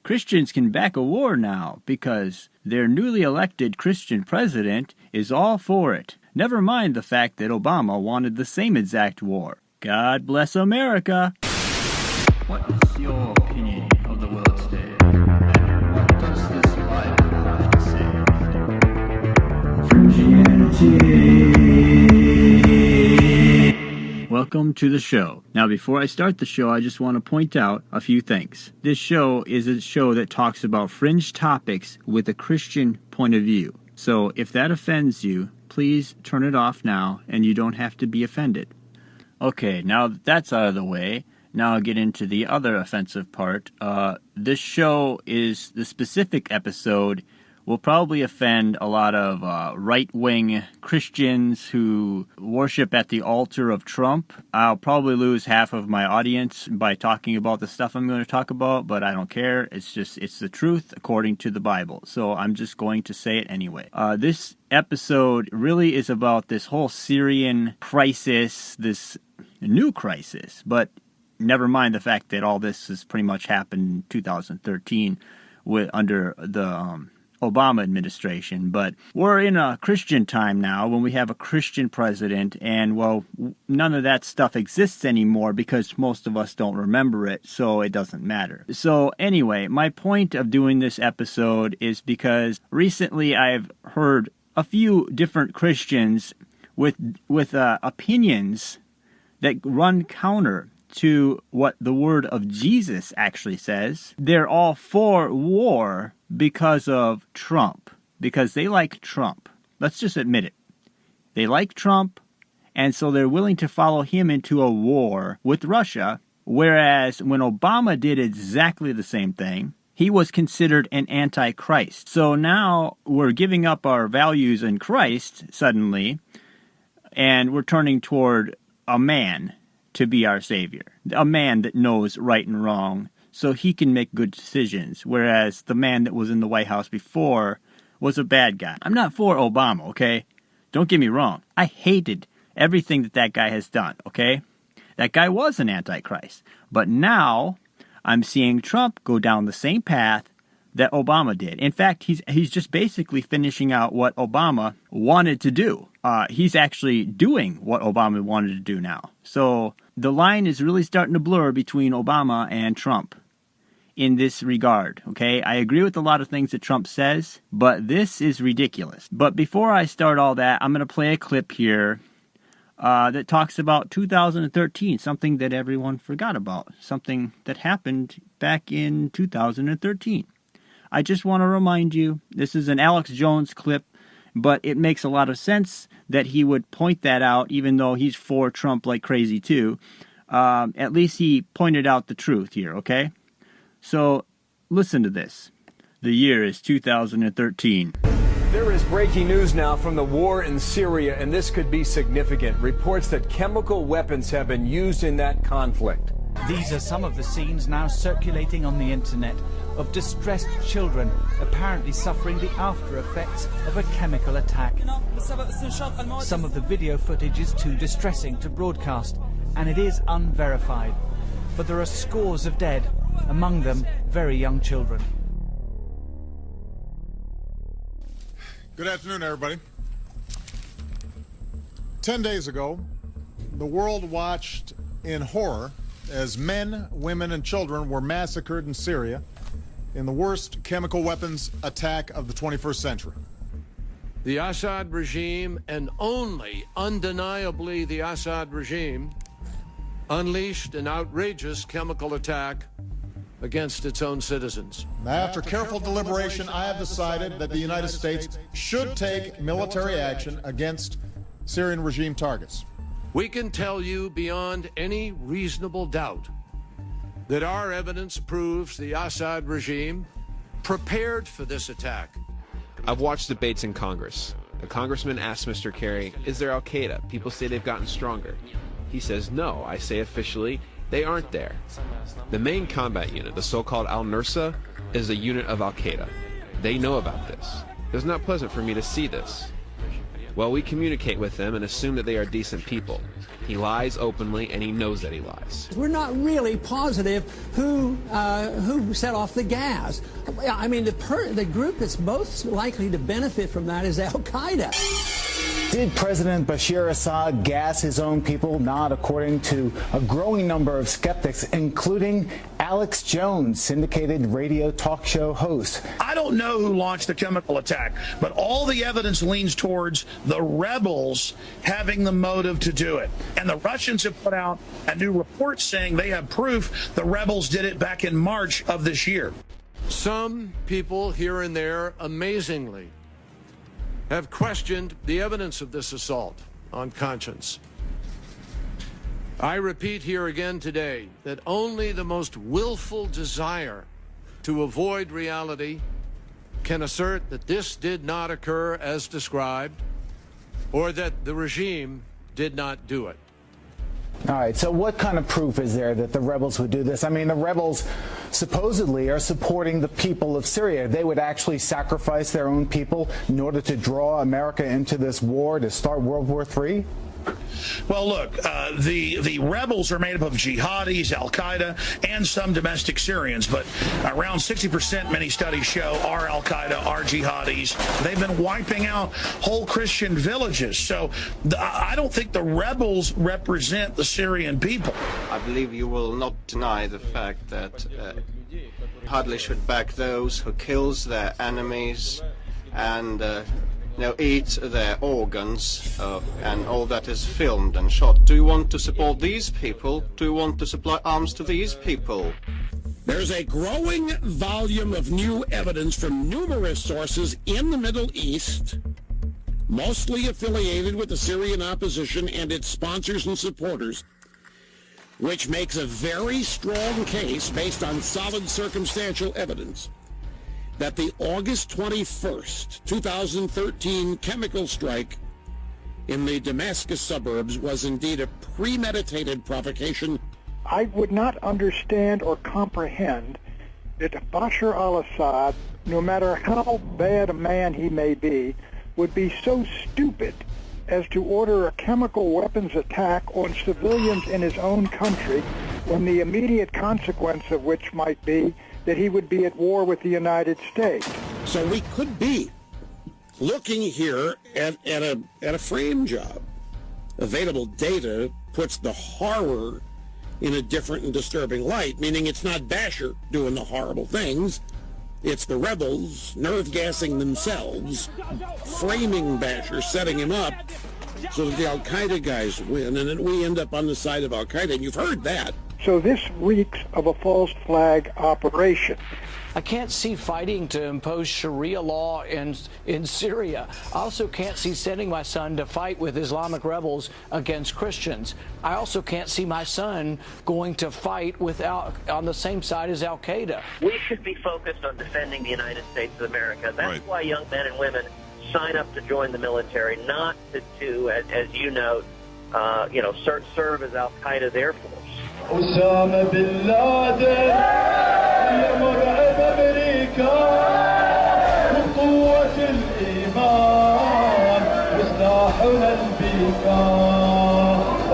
Christians can back a war now because their newly elected Christian president is all for it. Never mind the fact that Obama wanted the same exact war. God bless America. What is your opinion of the world today? And what does this Bible have to say? Fringianity. Welcome to the show. Now, before I start the show, I just want to point out a few things. This show is a show that talks about fringe topics with a Christian point of view. So if that offends you, please turn it off now, and you don't have to be offended. Okay, now that that's out of the way, now I'll get into the other offensive part. This show is, the specific episode will probably offend a lot of right-wing Christians who worship at the altar of Trump. I'll probably lose half of my audience by talking about the stuff I'm going to talk about, but I don't care. It's the truth according to the Bible. So I'm just going to say it anyway. This episode really is about this whole Syrian crisis, this new crisis, but never mind the fact that all this has pretty much happened in 2013 under the Obama administration. But we're in a Christian time now when we have a Christian president, and well, none of that stuff exists anymore because most of us don't remember it, so it doesn't matter. So anyway, my point of doing this episode is because recently I've heard a few different Christians with opinions that run counter to what the word of Jesus actually says. They're all for war because of Trump, because they like Trump. Let's just admit it. They like Trump, and so they're willing to follow him into a war with Russia, whereas when Obama did exactly the same thing, he was considered an antichrist. So now we're giving up our values in Christ suddenly, and we're turning toward a man to be our savior, a man that knows right and wrong so he can make good decisions, whereas the man that was in the White House before was a bad guy. I'm not for Obama, okay? Don't get me wrong. I hated everything that guy has done, okay? That guy was an antichrist. But now I'm seeing Trump go down the same path that Obama did. In fact, he's just basically finishing out what Obama wanted to do. He's actually doing what Obama wanted to do now. So the line is really starting to blur between Obama and Trump in this regard, okay? I agree with a lot of things that Trump says, but this is ridiculous. But before I start all that, I'm going to play a clip here that talks about 2013, something that everyone forgot about, something that happened back in 2013. I just want to remind you, this is an Alex Jones clip, but it makes a lot of sense that he would point that out, even though he's for Trump like crazy too. At least he pointed out the truth here, okay? So, listen to this. The year is 2013. There is breaking news now from the war in Syria, and this could be significant. Reports that chemical weapons have been used in that conflict. These are some of the scenes now circulating on the internet of distressed children apparently suffering the after effects of a chemical attack. Some of the video footage is too distressing to broadcast, and it is unverified. But there are scores of dead, among them very young children. Good afternoon, everybody. 10 days ago, the world watched in horror as men, women, and children were massacred in Syria in the worst chemical weapons attack of the 21st century. The Assad regime, and only undeniably the Assad regime, unleashed an outrageous chemical attack against its own citizens. After careful deliberation, I have decided that the United States should take military action against Syrian regime targets. We can tell you beyond any reasonable doubt that our evidence proves the Assad regime prepared for this attack. I've watched debates in Congress. A congressman asked Mr. Kerry, is there Al-Qaeda? People say they've gotten stronger. He says no. I say officially, they aren't there. The main combat unit, the so-called Al-Nusra, is a unit of Al-Qaeda. They know about this. It's not pleasant for me to see this. Well, we communicate with them and assume that they are decent people. He lies openly, and he knows that he lies. We're not really positive who set off the gas. I mean, the group that's most likely to benefit from that is Al-Qaeda. Did President Bashar Assad gas his own people? Not according to a growing number of skeptics, including Alex Jones, syndicated radio talk show host. I don't know who launched the chemical attack, but all the evidence leans towards the rebels having the motive to do it. And the Russians have put out a new report saying they have proof the rebels did it back in March of this year. Some people here and there, amazingly, have questioned the evidence of this assault on conscience. I repeat here again today that only the most willful desire to avoid reality can assert that this did not occur as described, or that the regime did not do it. All right, so what kind of proof is there that the rebels would do this? I mean, the rebels supposedly are supporting the people of Syria. They would actually sacrifice their own people in order to draw America into this war to start World War III? Well, look, the rebels are made up of jihadis, Al-Qaeda, and some domestic Syrians, but around 60%, many studies show, are Al-Qaeda, are jihadis. They've been wiping out whole Christian villages. So I don't think the rebels represent the Syrian people. I believe you will not deny the fact that hardly should back those who kills their enemies and eat their organs and all that is filmed and shot. Do you want to support these people? Do you want to supply arms to these people? There's a growing volume of new evidence from numerous sources in the Middle East, mostly affiliated with the Syrian opposition and its sponsors and supporters, which makes a very strong case based on solid circumstantial evidence that the August 21st, 2013 chemical strike in the Damascus suburbs was indeed a premeditated provocation. I would not understand or comprehend that Bashar al-Assad, no matter how bad a man he may be, would be so stupid as to order a chemical weapons attack on civilians in his own country, when the immediate consequence of which might be that he would be at war with the United States. So we could be looking here at a frame job. Available data puts the horror in a different and disturbing light, meaning it's not Bashar doing the horrible things, it's the rebels nerve-gassing themselves, framing Bashar, setting him up so that the Al-Qaeda guys win, and then we end up on the side of Al-Qaeda, and you've heard that. So this reeks of a false flag operation. I can't see fighting to impose Sharia law in Syria. I also can't see sending my son to fight with Islamic rebels against Christians. I also can't see my son going to fight on the same side as Al-Qaeda. We should be focused on defending the United States of America. That's why young men and women sign up to join the military, not to as you note, serve as Al-Qaeda's Air Force. أسامة بن لادن يا مرعب أمريكا من قوة الإيمان مستاحنا البيكا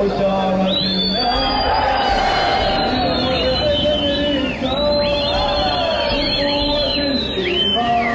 أسامة بن لادن يا مرعب أمريكا من قوة الإيمان.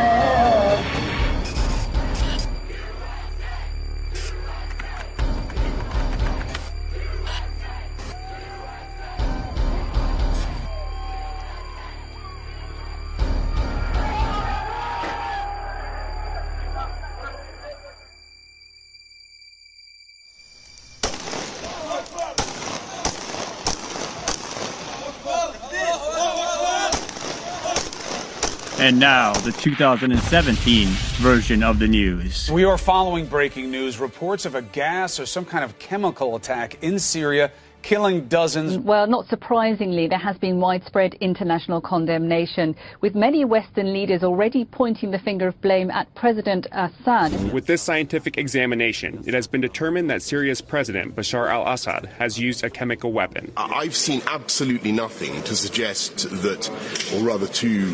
And now, the 2017 version of the news. We are following breaking news. Reports of a gas or some kind of chemical attack in Syria, killing dozens. Well, not surprisingly, there has been widespread international condemnation, with many Western leaders already pointing the finger of blame at President Assad. With this scientific examination, it has been determined that Syria's president, Bashar al-Assad, has used a chemical weapon. I've seen absolutely nothing to suggest that, or rather to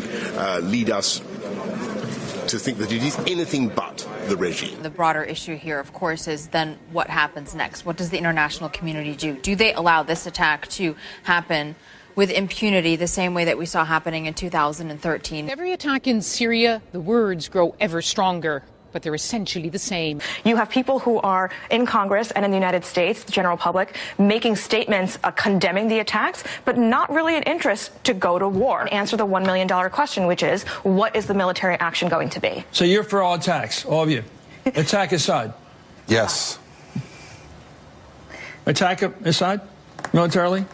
lead us to think that it is anything but the regime. The broader issue here, of course, is then what happens next? What does the international community do? Do they allow this attack to happen with impunity the same way that we saw happening in 2013? Every attack in Syria, the words grow ever stronger, but they're essentially the same. You have people who are in Congress and in the United States, the general public, making statements condemning the attacks, but not really an interest to go to war. Answer the $1 million question, which is, what is the military action going to be? So you're for all attacks, all of you. Attack Assad. Yes. Attack Assad militarily?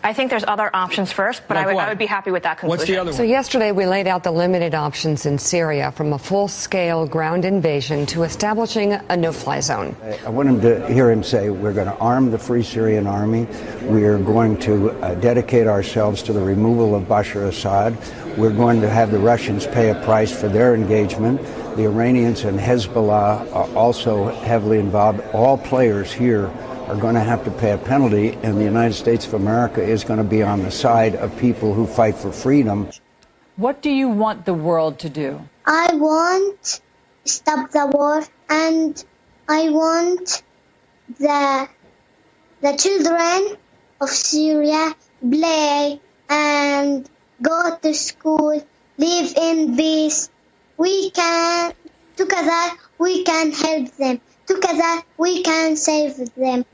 I think there's other options first, but Like I would be happy with that conclusion. What's the other one? So yesterday we laid out the limited options in Syria, from a full-scale ground invasion to establishing a no-fly zone. I want him to hear him say, we're going to arm the Free Syrian Army. We are going to dedicate ourselves to the removal of Bashar Assad. We're going to have the Russians pay a price for their engagement. The Iranians and Hezbollah are also heavily involved. All players here are going to have to pay a penalty, and the United States of America is going to be on the side of people who fight for freedom. What do you want the world to do? I want to stop the war, and I want the children of Syria play and go to school, live in peace. Together we can help them. Together we can save them.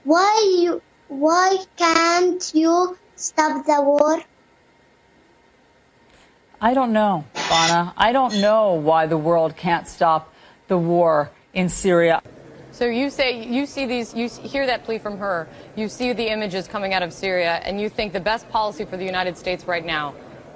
Why can't you stop the war? I don't know, Bana. I don't know why the world can't stop the war in Syria. So you say you see these, you hear that plea from her, you see the images coming out of Syria, and you think the best policy for the United States right now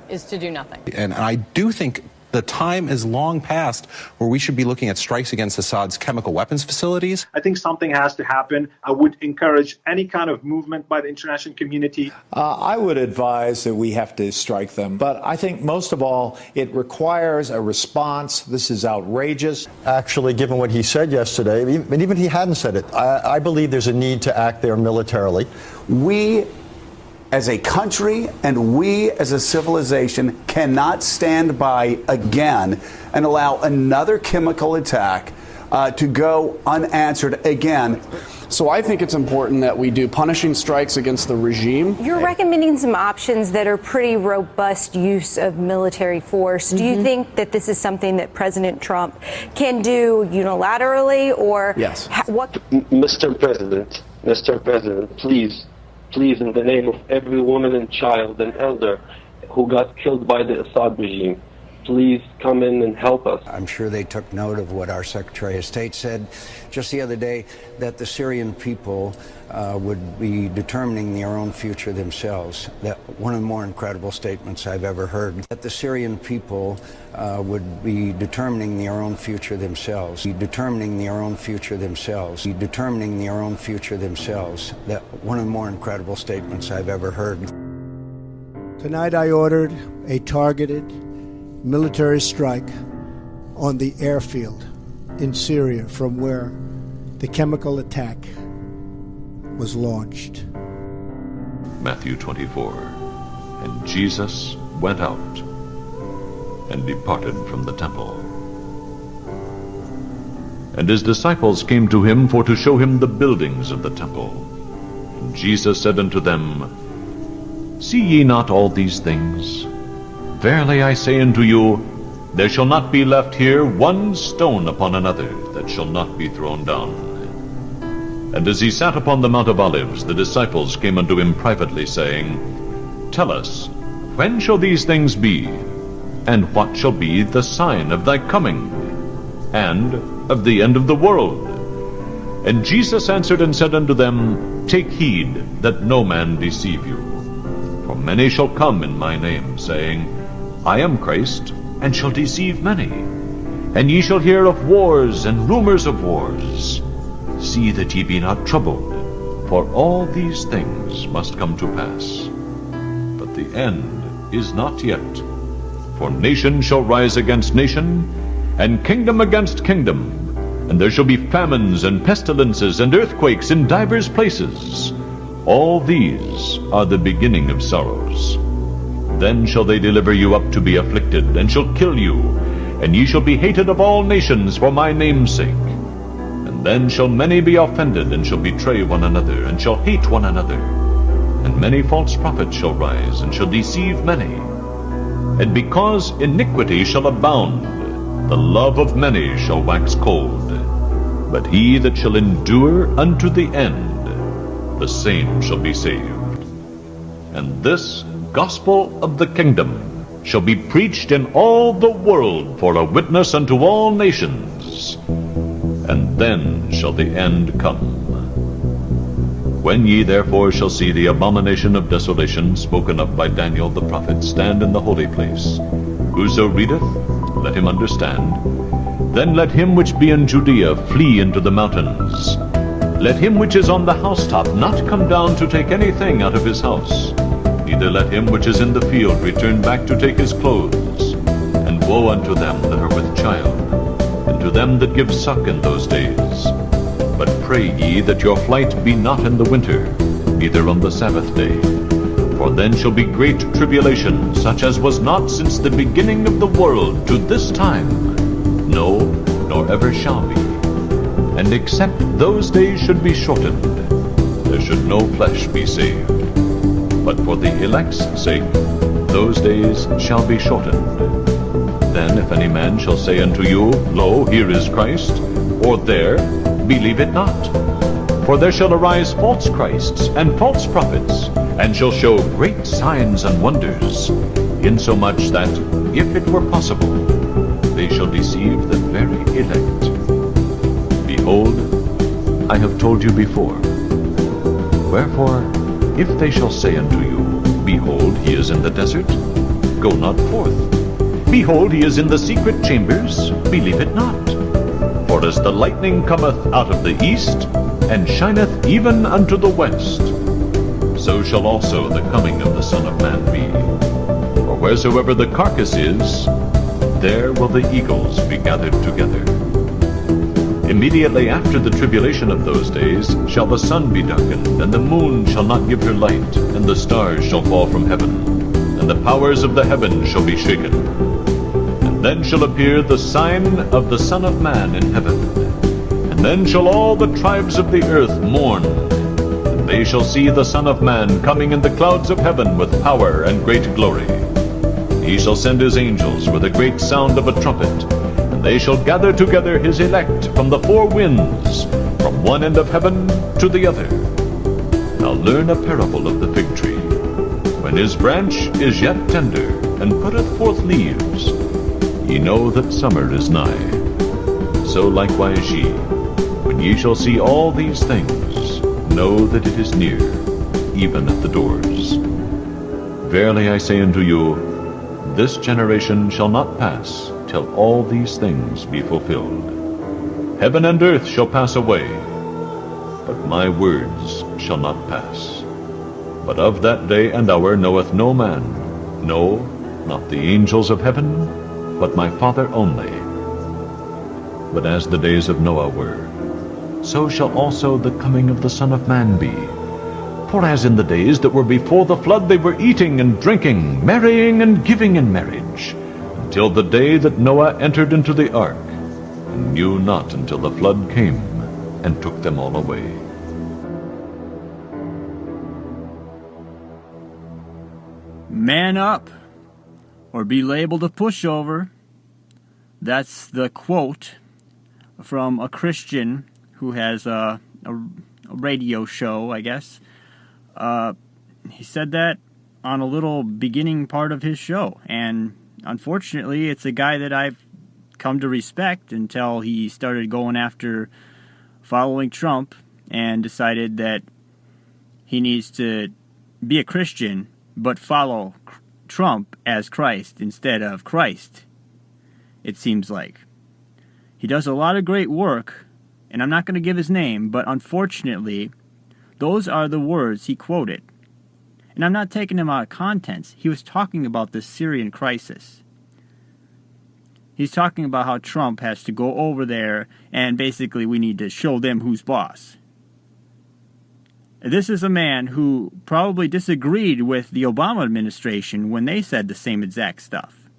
is to do nothing. And I do think the time is long past where we should be looking at strikes against Assad's chemical weapons facilities. I think something has to happen. I would encourage any kind of movement by the international community. I would advise that we have to strike them. But I think most of all, it requires a response. This is outrageous. Actually, given what he said yesterday, and even if he hadn't said it, I believe there's a need to act there militarily. We as a country and we as a civilization cannot stand by again and allow another chemical attack to go unanswered again. So I think it's important that we do punishing strikes against the regime. You're recommending some options that are pretty robust use of military force. Do you think that this is something that President Trump can do unilaterally, or yes? Mr. President, please, in the name of every woman and child and elder who got killed by the Assad regime, please come in and help us. I'm sure they took note of what our Secretary of State said just the other day, that the Syrian people would be determining their own future themselves. That one of the more incredible statements I've ever heard. That the Syrian people would be determining their own future themselves. Determining their own future themselves. Determining their own future themselves. That one of the more incredible statements I've ever heard. Tonight I ordered a targeted military strike on the airfield in Syria from where the chemical attack was launched. Matthew 24. And Jesus went out and departed from the temple. And his disciples came to him for to show him the buildings of the temple. And Jesus said unto them, See ye not all these things? Verily I say unto you, there shall not be left here one stone upon another that shall not be thrown down. And as he sat upon the Mount of Olives, the disciples came unto him privately, saying, Tell us, when shall these things be? And what shall be the sign of thy coming, and of the end of the world? And Jesus answered and said unto them, Take heed that no man deceive you. For many shall come in my name, saying, I am Christ, and shall deceive many. And ye shall hear of wars and rumors of wars. See that ye be not troubled, for all these things must come to pass. But the end is not yet. For nation shall rise against nation, and kingdom against kingdom. And there shall be famines and pestilences and earthquakes in divers places. All these are the beginning of sorrows. Then shall they deliver you up to be afflicted, and shall kill you, and ye shall be hated of all nations for my name's sake. And then shall many be offended, and shall betray one another, and shall hate one another. And many false prophets shall rise, and shall deceive many. And because iniquity shall abound, the love of many shall wax cold. But he that shall endure unto the end, the same shall be saved. And this gospel of the kingdom shall be preached in all the world for a witness unto all nations, and then shall the end come. When ye therefore shall see the abomination of desolation spoken of by Daniel the prophet stand in the holy place, whoso readeth, let him understand. Then let him which be in Judea flee into the mountains. Let him which is on the housetop not come down to take anything out of his house. Neither let him which is in the field return back to take his clothes. And woe unto them that are with child, and to them that give suck in those days. But pray ye that your flight be not in the winter, neither on the Sabbath day. For then shall be great tribulation, such as was not since the beginning of the world to this time, no, nor ever shall be. And except those days should be shortened, there should no flesh be saved. But for the elect's sake, those days shall be shortened. Then if any man shall say unto you, Lo, here is Christ, or there, believe it not. For there shall arise false Christs and false prophets, and shall show great signs and wonders, insomuch that, if it were possible, they shall deceive the very elect. Behold, I have told you before. Wherefore, if they shall say unto you, Behold, he is in the desert, go not forth. Behold, he is in the secret chambers, believe it not. For as the lightning cometh out of the east, and shineth even unto the west, so shall also the coming of the Son of Man be. For wheresoever the carcass is, there will the eagles be gathered together. Immediately after the tribulation of those days shall the sun be darkened, and the moon shall not give her light, and the stars shall fall from heaven, and the powers of the heavens shall be shaken. And then shall appear the sign of the Son of Man in heaven. And then shall all the tribes of the earth mourn, and they shall see the Son of Man coming in the clouds of heaven with power and great glory. He shall send his angels with a great sound of a trumpet, and they shall gather together his elect from the four winds, from one end of heaven to the other. Now learn a parable of the fig tree. When his branch is yet tender, and putteth forth leaves, ye know that summer is nigh. So likewise ye, when ye shall see all these things, know that it is near, even at the doors. Verily I say unto you, this generation shall not pass till all these things be fulfilled. Heaven and earth shall pass away, but my words shall not pass. But of that day and hour knoweth no man, no, not the angels of heaven, but my Father only. But as the days of Noah were, so shall also the coming of the Son of Man be. For as in the days that were before the flood they were eating and drinking, marrying and giving in marriage, until the day that Noah entered into the ark, and knew not until the flood came and took them all away. Man up, or be labeled a pushover. That's the quote from a Christian who has a radio show, I guess. He said that on a little beginning part of his show, and unfortunately it's a guy that I've come to respect until he started going after following Trump and decided that he needs to be a Christian but follow Trump as Christ instead of Christ, it seems like. He does a lot of great work, and I'm not going to give his name, but unfortunately those are the words he quoted. And I'm not taking him out of context. He was talking about the Syrian crisis. He's talking about how Trump has to go over there and basically we need to show them who's boss. This is a man who probably disagreed with the Obama administration when they said the same exact stuff.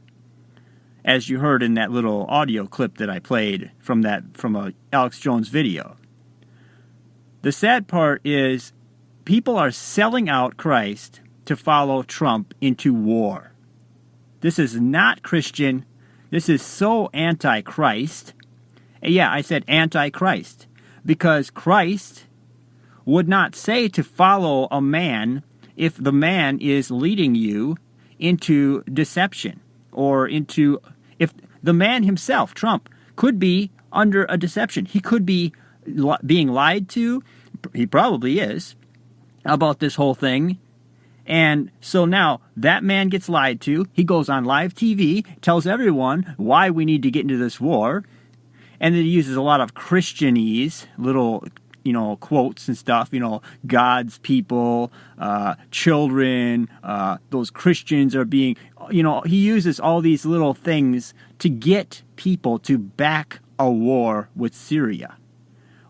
as you heard in that little audio clip that I played from a Alex Jones video. The sad part is people are selling out Christ to follow Trump into war. This is not Christian. This is so anti-Christ. Yeah, I said anti-Christ, because Christ would not say to follow a man if the man is leading you into deception, or if the man himself, Trump, could be under a deception. He could be being lied to. He probably is about this whole thing. And so now that man gets lied to. He goes on live TV, tells everyone why we need to get into this war. And then he uses a lot of Christianese, little, quotes and stuff, God's people, children, those Christians are being, he uses all these little things to get people to back a war with Syria.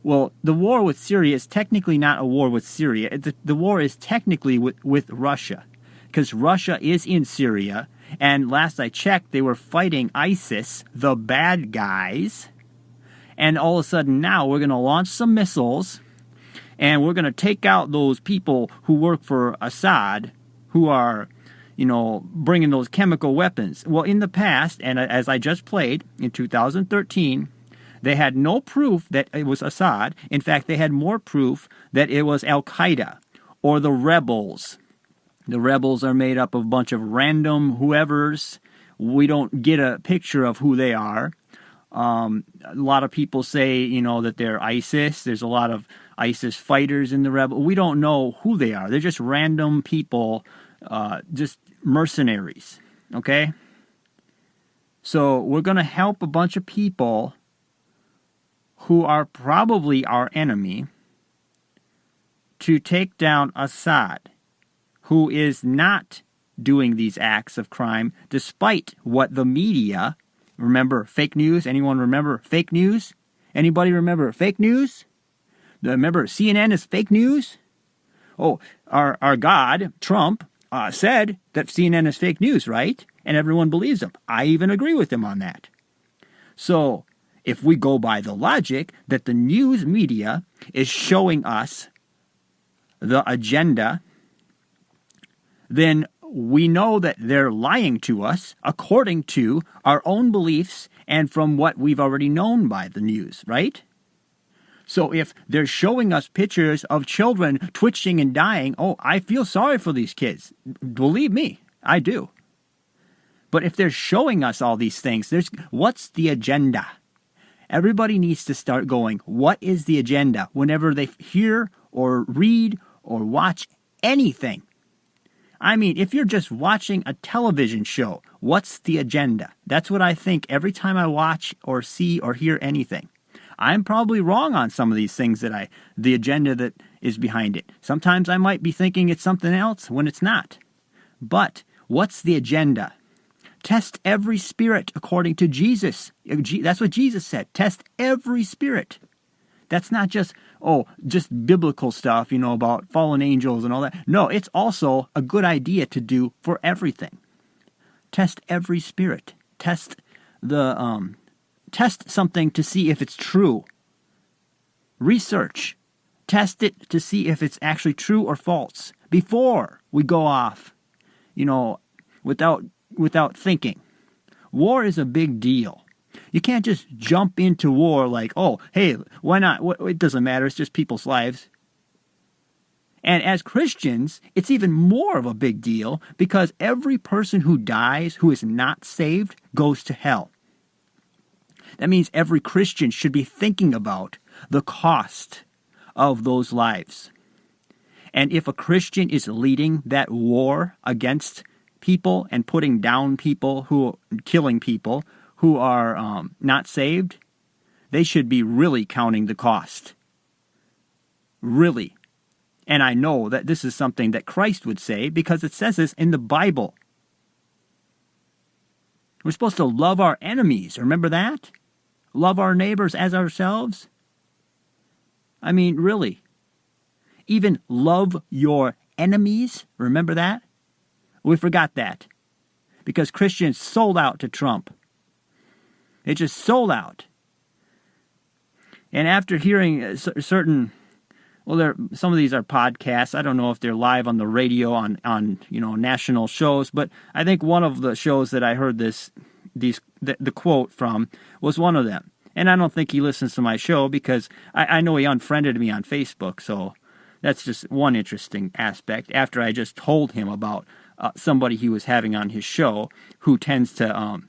Well, the war with Syria is technically not a war with Syria. The war is technically with Russia, because Russia is in Syria. And last I checked, they were fighting ISIS, the bad guys. And all of a sudden now we're going to launch some missiles, and we're going to take out those people who work for Assad, who are, bringing those chemical weapons. Well, in the past, and as I just played, in 2013, they had no proof that it was Assad. In fact, they had more proof that it was Al-Qaeda or the rebels. The rebels are made up of a bunch of random whoever's. We don't get a picture of who they are. A lot of people say, that they're ISIS. There's a lot of ISIS fighters in the rebel. We don't know who they are. They're just random people, just mercenaries, okay? So we're going to help a bunch of people who are probably our enemy to take down Assad, who is not doing these acts of crime, despite what the media... Remember fake news? Anyone remember fake news? Anybody remember fake news? Remember CNN is fake news? Oh, our God, Trump, said that CNN is fake news, right? And everyone believes him. I even agree with him on that. So, if we go by the logic that the news media is showing us the agenda, then we know that they're lying to us according to our own beliefs and from what we've already known by the news, right? So if they're showing us pictures of children twitching and dying, I feel sorry for these kids. Believe me, I do. But if they're showing us all these things, what's the agenda? Everybody needs to start going, what is the agenda? Whenever they hear or read or watch anything. I mean, if you're just watching a television show, what's the agenda? That's what I think every time I watch or see or hear anything. I'm probably wrong on some of these things the agenda that is behind it. Sometimes I might be thinking it's something else when it's not. But what's the agenda? Test every spirit according to Jesus. That's what Jesus said. Test every spirit. That's not just biblical stuff, about fallen angels and all that. No, it's also a good idea to do for everything. Test every spirit. Test something to see if it's true. Research. Test it to see if it's actually true or false before we go off, without thinking. War is a big deal. You can't just jump into war like, hey, why not? It doesn't matter. It's just people's lives. And as Christians, it's even more of a big deal because every person who dies who is not saved goes to hell. That means every Christian should be thinking about the cost of those lives. And if a Christian is leading that war against people and putting down people killing people who are not saved, they should be really counting the cost. Really. And I know that this is something that Christ would say because it says this in the Bible. We're supposed to love our enemies. Remember that? Love our neighbors as ourselves. I mean, really. Even love your enemies. Remember that? We forgot that. Because Christians sold out to Trump. It just sold out. And after hearing certain, well, some of these are podcasts. I don't know if they're live on the radio on national shows, but I think one of the shows that I heard the quote from was one of them. And I don't think he listens to my show because I know he unfriended me on Facebook. So that's just one interesting aspect. After I just told him about somebody he was having on his show who tends to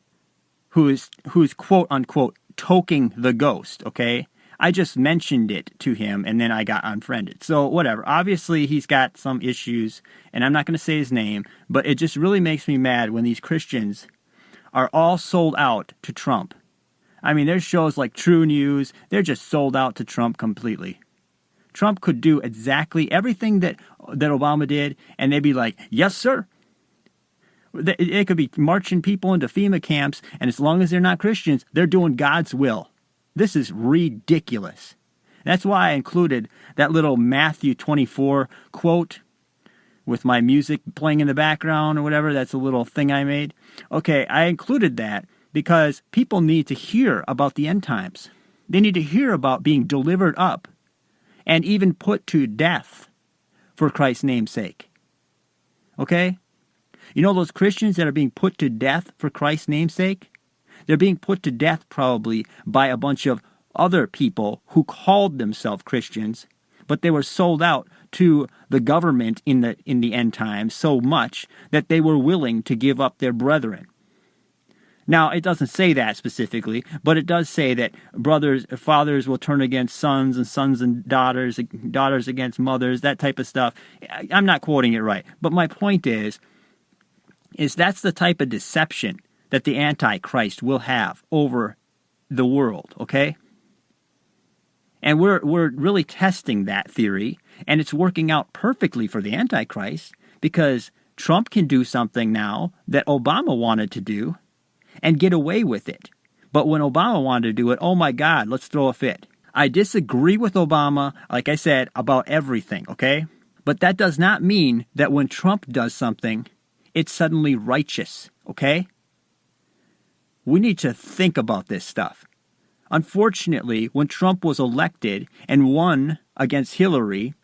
who's quote unquote toking the ghost. Okay. I just mentioned it to him, and then I got unfriended. So whatever. Obviously, he's got some issues, and I'm not going to say his name, but it just really makes me mad when these Christians are all sold out to Trump. I mean, there's shows like True News. They're just sold out to Trump completely. Trump could do exactly everything that Obama did, and they'd be like, yes, sir. They could be marching people into FEMA camps, and as long as they're not Christians, they're doing God's will. This is ridiculous. That's why I included that little Matthew 24 quote with my music playing in the background or whatever. That's a little thing I made. Okay, I included that because people need to hear about the end times. They need to hear about being delivered up and even put to death for Christ's name's sake. Okay? You know those Christians that are being put to death for Christ's name's sake? They're being put to death probably by a bunch of other people who called themselves Christians, but they were sold out to the government in the end times so much that they were willing to give up their brethren. Now, it doesn't say that specifically, but it does say that fathers will turn against sons and daughters against mothers, that type of stuff. I'm not quoting it right, but my point is that's the type of deception that the Antichrist will have over the world, okay? And we're really testing that theory, and it's working out perfectly for the Antichrist because Trump can do something now that Obama wanted to do and get away with it. But when Obama wanted to do it, oh my God, let's throw a fit. I disagree with Obama, like I said, about everything, okay? But that does not mean that when Trump does something, it's suddenly righteous, okay? We need to think about this stuff. Unfortunately, when Trump was elected and won against Hillary,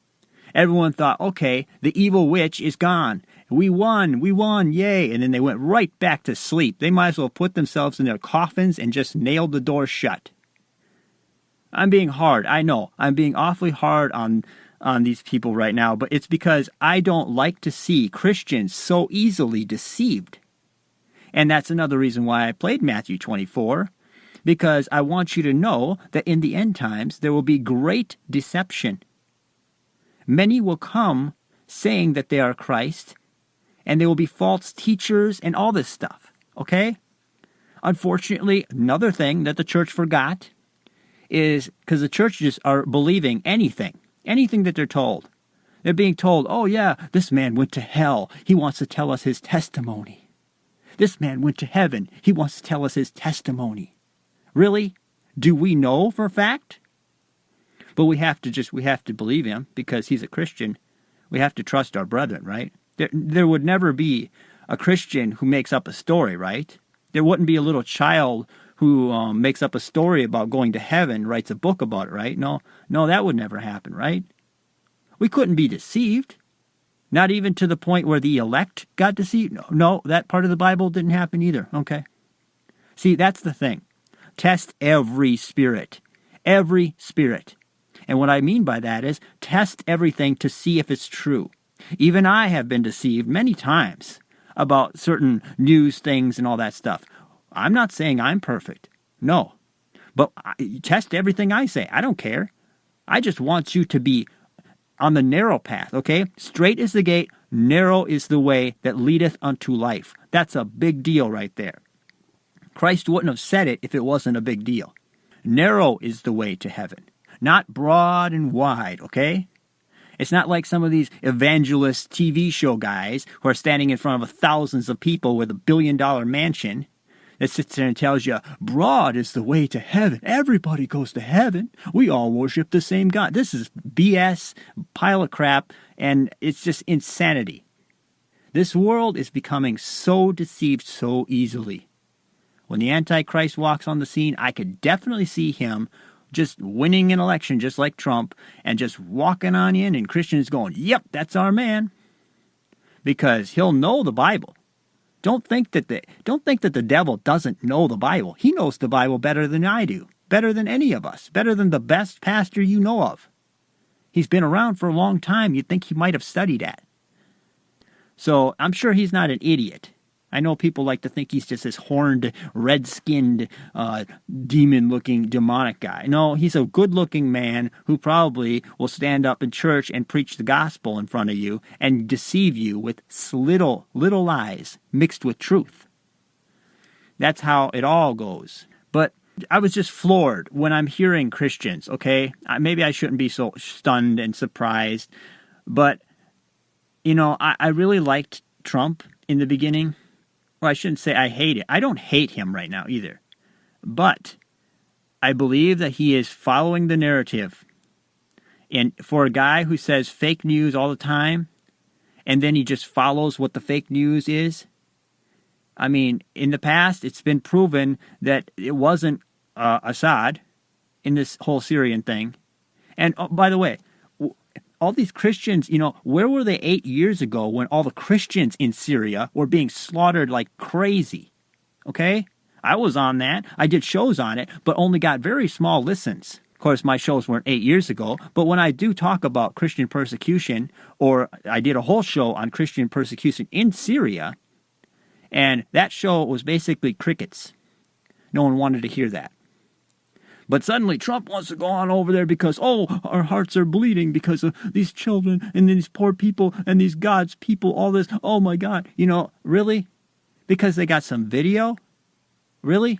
everyone thought, okay, the evil witch is gone. We won, yay. And then they went right back to sleep. They might as well put themselves in their coffins and just nailed the door shut. I'm being hard, I know. I'm being awfully hard on these people right now, but it's because I don't like to see Christians so easily deceived. And that's another reason why I played Matthew 24, because I want you to know that in the end times there will be great deception. Many will come saying that they are Christ, and there will be false teachers and all this stuff, okay? Unfortunately, another thing that the church forgot is because the churches are believing anything that they're told. They're being told, oh yeah, this man went to hell. He wants to tell us his testimony. This man went to heaven. He wants to tell us his testimony. Really? Do we know for a fact? But we have to believe him because he's a Christian. We have to trust our brethren, right? There would never be a Christian who makes up a story, right? There wouldn't be a little child who makes up a story about going to heaven, writes a book about it, right? No, that would never happen, right? We couldn't be deceived. Not even to the point where the elect got deceived. No, that part of the Bible didn't happen either. Okay. See, that's the thing. Test every spirit. Every spirit. And what I mean by that is test everything to see if it's true. Even I have been deceived many times about certain news things and all that stuff. I'm not saying I'm perfect. No. But test everything I say. I don't care. I just want you to be on the narrow path, okay? Straight is the gate, narrow is the way that leadeth unto life. That's a big deal right there. Christ wouldn't have said it if it wasn't a big deal. Narrow is the way to heaven, not broad and wide, okay? It's not like some of these evangelist TV show guys who are standing in front of thousands of people with $1 billion mansion that sits there and tells you, broad is the way to heaven. Everybody goes to heaven. We all worship the same God. This is BS, pile of crap, and it's just insanity. This world is becoming so deceived so easily. When the Antichrist walks on the scene, I could definitely see him just winning an election just like Trump and just walking on in and Christians going, yep, that's our man. Because he'll know the Bible. Don't think that the devil doesn't know the Bible. He knows the Bible better than I do, better than any of us, better than the best pastor you know of. He's been around for a long time. You'd think he might have studied at. So I'm sure he's not an idiot. I know people like to think he's just this horned, red-skinned, demon-looking, demonic guy. No, he's a good-looking man who probably will stand up in church and preach the gospel in front of you and deceive you with little lies mixed with truth. That's how it all goes. But I was just floored when I'm hearing Christians, okay? Maybe I shouldn't be so stunned and surprised, but, you know, I really liked Trump in the beginning. Well, I shouldn't say I hate it. I don't hate him right now either. But I believe that he is following the narrative. And for a guy who says fake news all the time, and then he just follows what the fake news is, I mean, in the past, it's been proven that it wasn't Assad in this whole Syrian thing. And by the way, all these Christians, you know, where were they 8 years ago when all the Christians in Syria were being slaughtered like crazy? Okay? I was on that. I did shows on it, but only got very small listens. Of course, my shows weren't 8 years ago, but when I do talk about Christian persecution, or I did a whole show on Christian persecution in Syria, and that show was basically crickets. No one wanted to hear that. But suddenly Trump wants to go on over there because, oh, our hearts are bleeding because of these children and these poor people and these God's people, all this. Oh, my God. You know, really? Because they got some video? Really?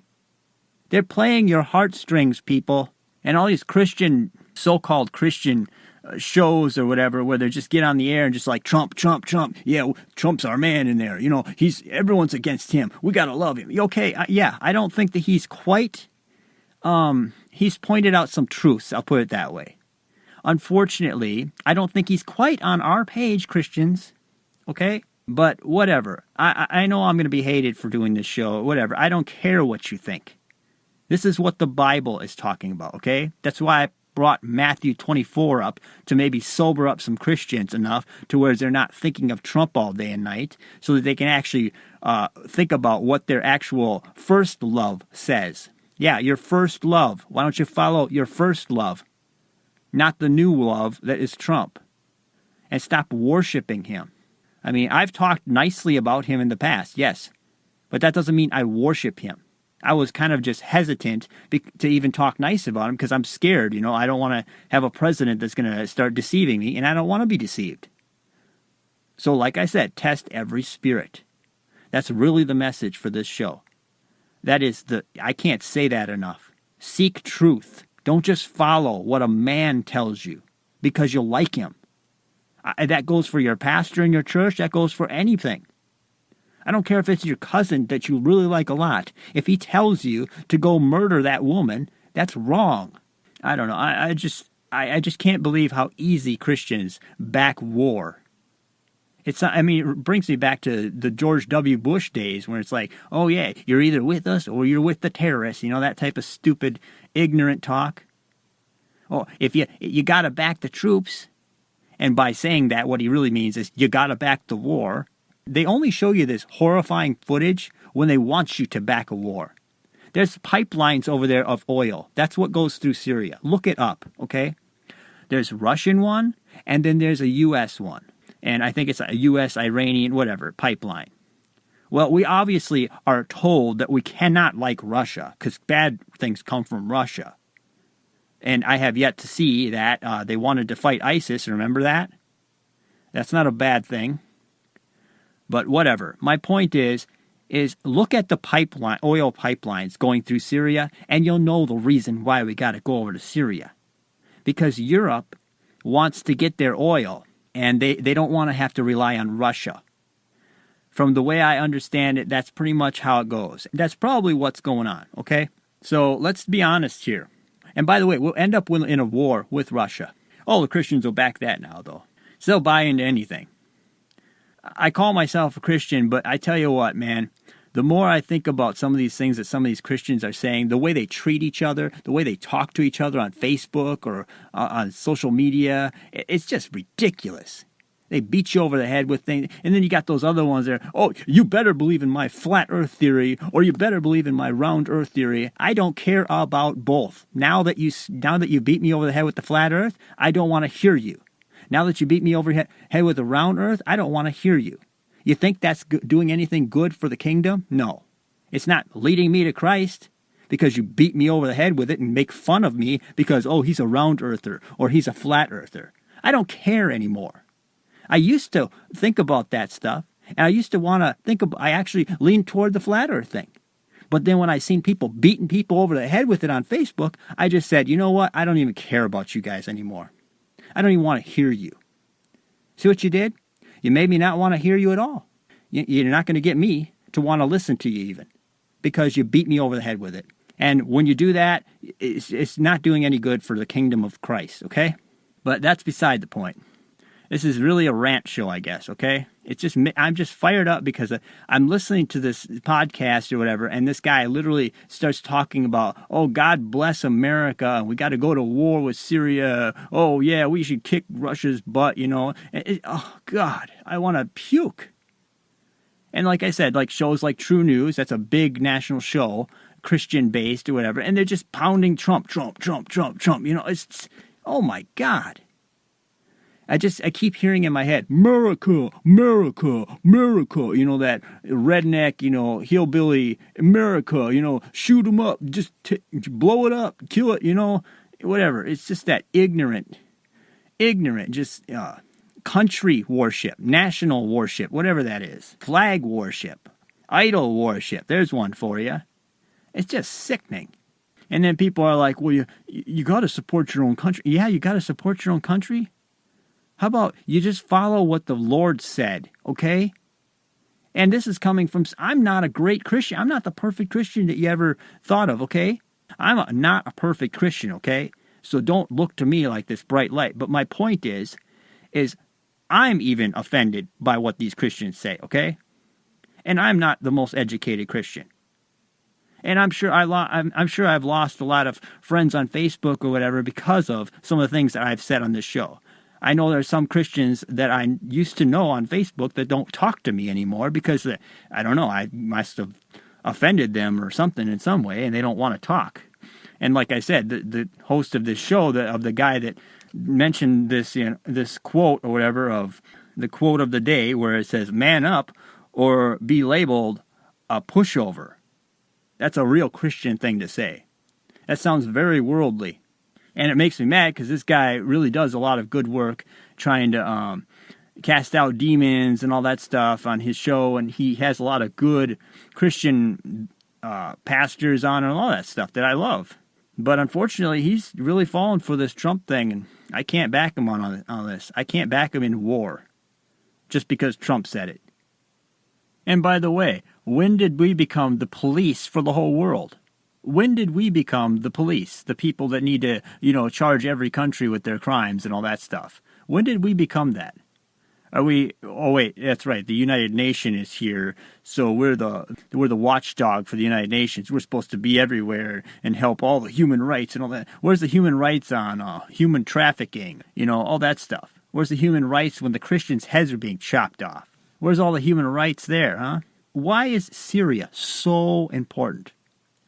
They're playing your heartstrings, people. And all these Christian, so-called Christian shows or whatever, where they just get on the air and just like, Trump, Trump, Trump. Yeah, Trump's our man in there. You know, everyone's against him. We got to love him. Okay, yeah, I don't think that he's quite... he's pointed out some truths, I'll put it that way. Unfortunately, I don't think he's quite on our page, Christians. Okay? But whatever. I know I'm going to be hated for doing this show. Whatever. I don't care what you think. This is what the Bible is talking about, okay? That's why I brought Matthew 24 up to maybe sober up some Christians enough to where they're not thinking of Trump all day and night so that they can actually think about what their actual first love says. Yeah, your first love. Why don't you follow your first love? Not the new love that is Trump. And stop worshiping him. I mean, I've talked nicely about him in the past, yes. But that doesn't mean I worship him. I was kind of just hesitant to even talk nice about him because I'm scared, you know. I don't want to have a president that's going to start deceiving me, and I don't want to be deceived. So like I said, test every spirit. That's really the message for this show. That is I can't say that enough. Seek truth. Don't just follow what a man tells you because you like him. That goes for your pastor in your church. That goes for anything. I don't care if it's your cousin that you really like a lot. If he tells you to go murder that woman, that's wrong. I don't know. I just can't believe how easy Christians back war. It brings me back to the George W. Bush days where it's like, oh yeah, you're either with us or you're with the terrorists. You know, that type of stupid, ignorant talk. Oh, if you got to back the troops. And by saying that, what he really means is you got to back the war. They only show you this horrifying footage when they want you to back a war. There's pipelines over there of oil. That's what goes through Syria. Look it up, okay? There's Russian one, and then there's a U.S. one. And I think it's a U.S., Iranian, whatever, pipeline. Well, we obviously are told that we cannot like Russia because bad things come from Russia. And I have yet to see that they wanted to fight ISIS. Remember that? That's not a bad thing. But whatever. My point is look at the oil pipelines going through Syria, and you'll know the reason why we got to go over to Syria. Because Europe wants to get their oil, and they don't want to have to rely on Russia. From the way I understand it, that's pretty much how it goes. That's probably what's going on, okay? So let's be honest here. And by the way, we'll end up in a war with Russia. Oh, the Christians will back that now, though. So they'll buy into anything. I call myself a Christian, but I tell you what, man, the more I think about some of these things that some of these Christians are saying, the way they treat each other, the way they talk to each other on Facebook or on social media, it's just ridiculous. They beat you over the head with things. And then you got those other ones there. Oh, you better believe in my flat earth theory, or you better believe in my round earth theory. I don't care about both. Now that you beat me over the head with the flat earth, I don't want to hear you. Now that you beat me over the head with the round earth, I don't want to hear you. You think that's doing anything good for the kingdom? No. It's not leading me to Christ because you beat me over the head with it and make fun of me because, oh, he's a round earther or he's a flat earther. I don't care anymore. I used to think about that stuff, and I used to want to I actually leaned toward the flat earth thing. But then when I seen people beating people over the head with it on Facebook, I just said, you know what? I don't even care about you guys anymore. I don't even want to hear you. See what you did? You made me not want to hear you at all. You're not going to get me to want to listen to you even because you beat me over the head with it. And when you do that, it's not doing any good for the kingdom of Christ, okay? But that's beside the point. This is really a rant show, I guess, okay? I'm just fired up because I'm listening to this podcast or whatever, and this guy literally starts talking about, oh, God bless America, and we got to go to war with Syria. Oh, yeah, we should kick Russia's butt, you know? Oh, God, I want to puke. And like I said, like shows like True News, that's a big national show, Christian-based or whatever, and they're just pounding Trump, you know? It's oh, my God. I keep hearing in my head, America, America, America, you know, that redneck, you know, hillbilly, America, you know, shoot them up, just blow it up, kill it, you know, whatever. It's just that ignorant, just country worship, national worship, whatever that is, flag worship, idol worship. There's one for you. It's just sickening. And then people are like, well, you got to support your own country. Yeah, you got to support your own country. How about you just follow what the Lord said, okay? And this is coming from, I'm not a great Christian. I'm not the perfect Christian that you ever thought of, okay? I'm not a perfect Christian, okay? So don't look to me like this bright light. But my point is I'm even offended by what these Christians say, okay? And I'm not the most educated Christian. And I'm sure I've lost a lot of friends on Facebook or whatever because of some of the things that I've said on this show. I know there's some Christians that I used to know on Facebook that don't talk to me anymore because, I don't know, I must have offended them or something in some way, and they don't want to talk. And like I said, the host of this show, of the guy that mentioned this, you know, this quote or whatever of the quote of the day where it says, man up or be labeled a pushover. That's a real Christian thing to say. That sounds very worldly. And it makes me mad because this guy really does a lot of good work trying to cast out demons and all that stuff on his show. And he has a lot of good Christian pastors on and all that stuff that I love. But unfortunately, he's really fallen for this Trump thing. And I can't back him on this. I can't back him in war just because Trump said it. And by the way, when did we become the police for the whole world? When did we become the police, the people that need to, you know, charge every country with their crimes and all that stuff? When did we become that? Are we? Oh wait, that's right. The United Nations is here, so we're the watchdog for the United Nations. We're supposed to be everywhere and help all the human rights and all that. Where's the human rights on human trafficking? You know, all that stuff. Where's the human rights when the Christians' heads are being chopped off? Where's all the human rights there, huh? Why is Syria so important?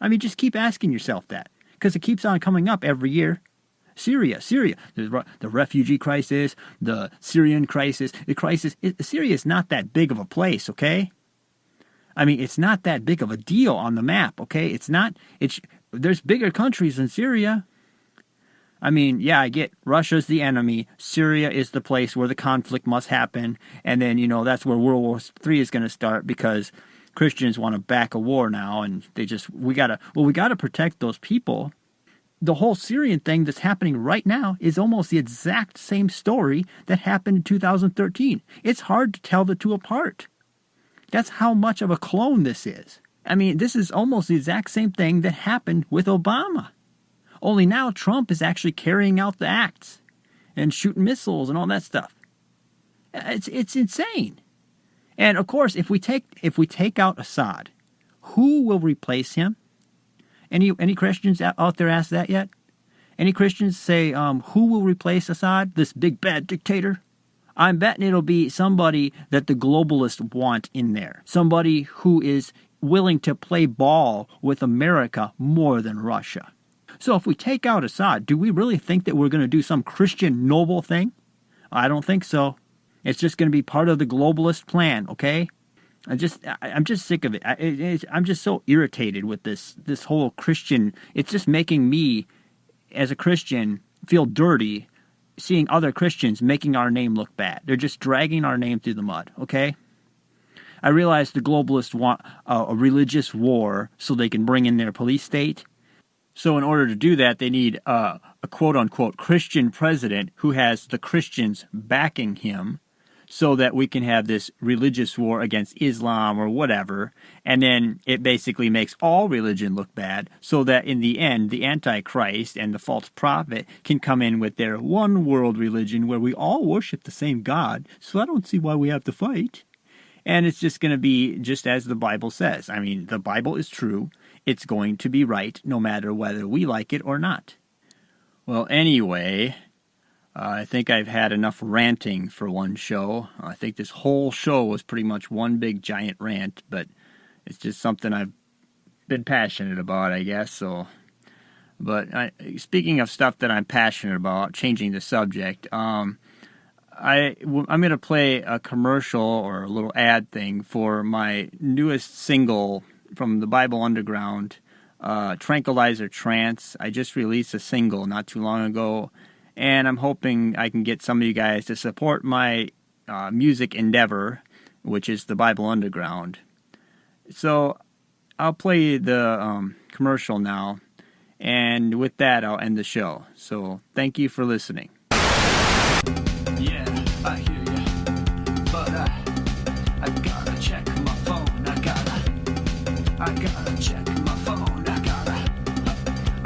I mean, just keep asking yourself that, because it keeps on coming up every year. Syria. The refugee crisis, the Syrian crisis, Syria is not that big of a place, okay? I mean, it's not that big of a deal on the map, okay? There's bigger countries than Syria. I mean, yeah, I get Russia's the enemy. Syria is the place where the conflict must happen. And then, you know, that's where World War III is going to start because Christians want to back a war now, and we gotta protect those people. The whole Syrian thing that's happening right now is almost the exact same story that happened in 2013. It's hard to tell the two apart. That's how much of a clone this is. I mean, this is almost the exact same thing that happened with Obama. Only now Trump is actually carrying out the acts and shooting missiles and all that stuff. It's insane. And of course, if we take out Assad, who will replace him? Any Christians out there ask that yet? Any Christians say, who will replace Assad, this big bad dictator? I'm betting it'll be somebody that the globalists want in there. Somebody who is willing to play ball with America more than Russia. So if we take out Assad, do we really think that we're going to do some Christian noble thing? I don't think so. It's just going to be part of the globalist plan, okay? I'm just sick of it. I'm just so irritated with this whole Christian. It's just making me, as a Christian, feel dirty seeing other Christians making our name look bad. They're just dragging our name through the mud, okay? I realize the globalists want a religious war so they can bring in their police state. So in order to do that, they need a quote-unquote Christian president who has the Christians backing him so that we can have this religious war against Islam or whatever. And then it basically makes all religion look bad so that in the end, the Antichrist and the false prophet can come in with their one world religion where we all worship the same God. So I don't see why we have to fight. And it's just going to be just as the Bible says. I mean, the Bible is true. It's going to be right no matter whether we like it or not. Well, anyway, I think I've had enough ranting for one show. I think this whole show was pretty much one big giant rant, but it's just something I've been passionate about, I guess. So, but speaking of stuff that I'm passionate about, changing the subject, I'm going to play a commercial or a little ad thing for my newest single from the Bible Underground, Tranquilizer Trance. I just released a single not too long ago, and I'm hoping I can get some of you guys to support my music endeavor, which is the Bible Underground. So I'll play the commercial now, and with that I'll end the show. So thank you for listening. Yeah, I hear you, but I gotta check my phone. I gotta check my phone.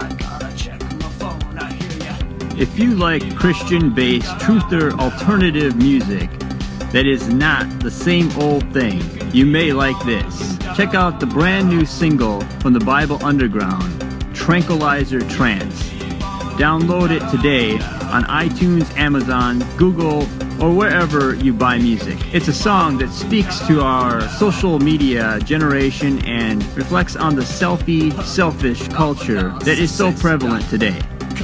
I gotta check my phone. I hear ya. If you like Christian-based, truther, alternative music that is not the same old thing, you may like this. Check out the brand new single from the Bible Underground, Tranquilizer Trance. Download it today on iTunes, Amazon, Google, or wherever you buy music. It's a song that speaks to our social media generation and reflects on the selfie, selfish culture that is so prevalent today.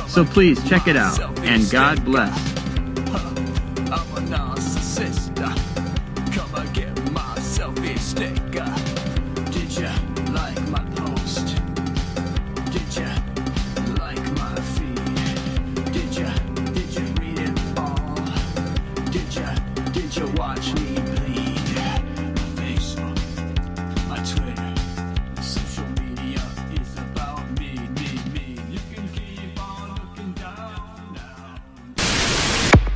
So please check it out, and God bless. I'm a narcissist. Come and get my selfie stick. Did you like my post? Did you like my feed? Did you read it all? Did you watch me bleed? My Facebook, my Twitter, social media is about me. You can keep on looking down now.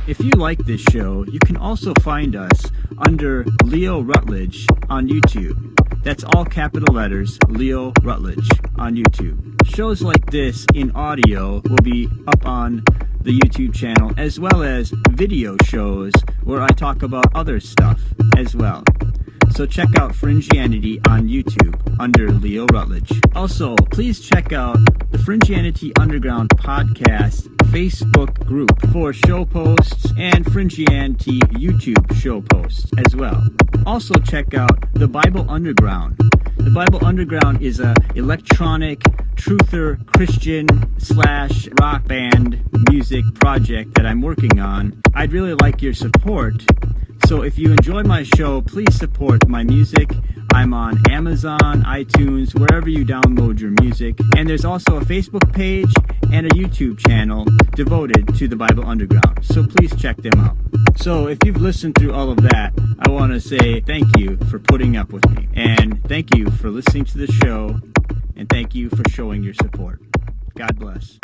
If you like this show, you can also find us under Leo Rutledge on YouTube. That's all capital letters, Leo Rutledge on YouTube. Shows like this in audio will be up on the YouTube channel, as well as video shows where I talk about other stuff as well. So check out Fringianity on YouTube under Leo Rutledge. Also, please check out the Fringianity Underground podcast Facebook group for show posts and Fringianity YouTube show posts as well. Also check out the Bible Underground. The Bible Underground is a electronic, truther, Christian / rock band music project that I'm working on. I'd really like your support. So if you enjoy my show, please support my music. I'm on Amazon, iTunes, wherever you download your music. And there's also a Facebook page and a YouTube channel devoted to the Bible Underground. So please check them out. So if you've listened through all of that, I want to say thank you for putting up with me. And thank you for listening to the show. And thank you for showing your support. God bless.